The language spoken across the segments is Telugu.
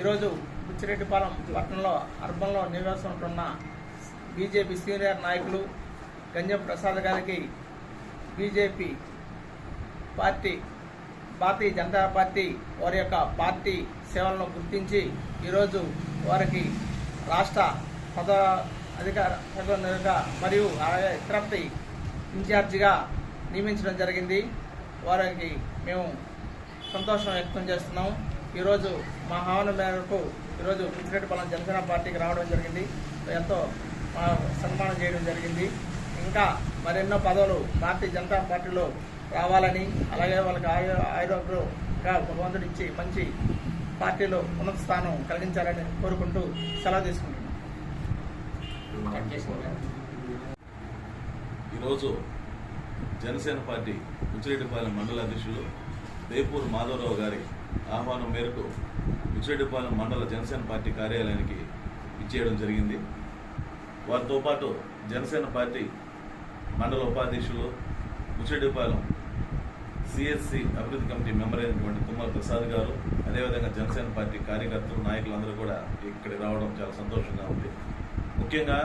ఈరోజు బుచ్చిరెడ్డిపాలెం పట్టణంలో అర్బన్లో నివాసం ఉంటున్న బీజేపీ సీనియర్ నాయకులు గంజం ప్రసాద్ గారికి బీజేపీ పార్టీ భారతీయ జనతా పార్టీ వారి యొక్క పార్టీ సేవలను గుర్తించి ఈరోజు వారికి రాష్ట్ర అధికారిగా మరియు తిరుపతి ఇన్ఛార్జిగా నియమించడం జరిగింది. వారికి మేము సంతోషం వ్యక్తం చేస్తున్నాం. ఈరోజు మా ఆహ్వానం మేరకు ఈరోజు బుచ్చిరెడ్డిపాలెం జనసేన పార్టీకి రావడం జరిగింది. ఎంతో సన్మానం చేయడం జరిగింది. ఇంకా మరెన్నో పదవులు భారతీయ జనతా పార్టీలో రావాలని, అలాగే వాళ్ళకి ఆరోగ్యంగా భగవంతుడు ఇచ్చి మంచి పార్టీలో ఉన్నత స్థానం కలిగించాలని కోరుకుంటూ సెలవు తీసుకుంటున్నాం. ఈరోజు జనసేన పార్టీ బుచ్చిరెడ్డిపాలెం మండల అధ్యక్షులు దేపూర్ మాధవరావు గారి ఆహ్వానం మేరకు బుచ్చిరెడ్డిపాలెం మండల జనసేన పార్టీ కార్యాలయానికి ఇచ్చేయడం జరిగింది. వారితో పాటు జనసేన పార్టీ మండల ఉపాధ్యక్షులు బుచ్చిరెడ్డిపాలెం సిఎస్సి అభివృద్ధి కమిటీ మెంబర్ అయినటువంటి తుమ్మల ప్రసాద్ గారు, అదేవిధంగా జనసేన పార్టీ కార్యకర్తలు నాయకులందరూ కూడా ఇక్కడికి రావడం చాలా సంతోషంగా ఉంది. ముఖ్యంగా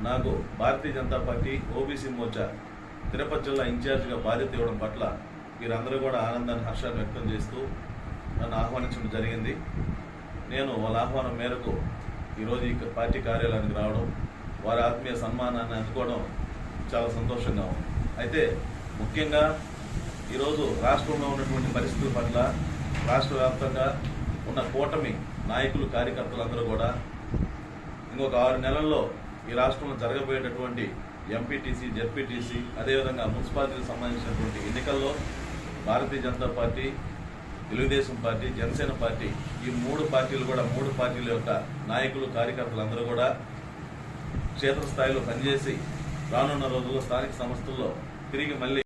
నాకు భారతీయ జనతా పార్టీ ఓబీసీ మోర్చా తిరుపతి జిల్లా ఇన్ఛార్జిగా బాధ్యత ఇవ్వడం పట్ల వీరందరూ కూడా ఆనందాన్ని, హర్షాన్ని వ్యక్తం చేస్తూ నన్ను ఆహ్వానించడం జరిగింది. నేను వాళ్ళ ఆహ్వానం మేరకు ఈరోజు ఈ పార్టీ కార్యాలయానికి రావడం, వారి ఆత్మీయ సన్మానాన్ని అందుకోవడం చాలా సంతోషంగా ఉంది. అయితే ముఖ్యంగా ఈరోజు రాష్ట్రంలో ఉన్నటువంటి పరిస్థితుల పట్ల రాష్ట్ర వ్యాప్తంగా ఉన్న కూటమి నాయకులు, కార్యకర్తలందరూ కూడా ఇంకొక 6 నెలల్లో ఈ రాష్ట్రంలో జరగబోయేటటువంటి ఎంపీటీసీ, జెడ్పీటీసీ, అదేవిధంగా మున్సిపాలిటీకి సంబంధించినటువంటి ఎన్నికల్లో Bharatiya Janata party, Telugu Desam party, Janasena party, ఈ 3 పార్టీలు కూడా 3 పార్టీల యొక్క నాయకులు, కార్యకర్తలందరూ కూడా క్షేత్రస్థాయిలో పనిచేసి రానున్న రోజుల్లో స్థానిక సంస్థల్లో తిరిగి మళ్ళీ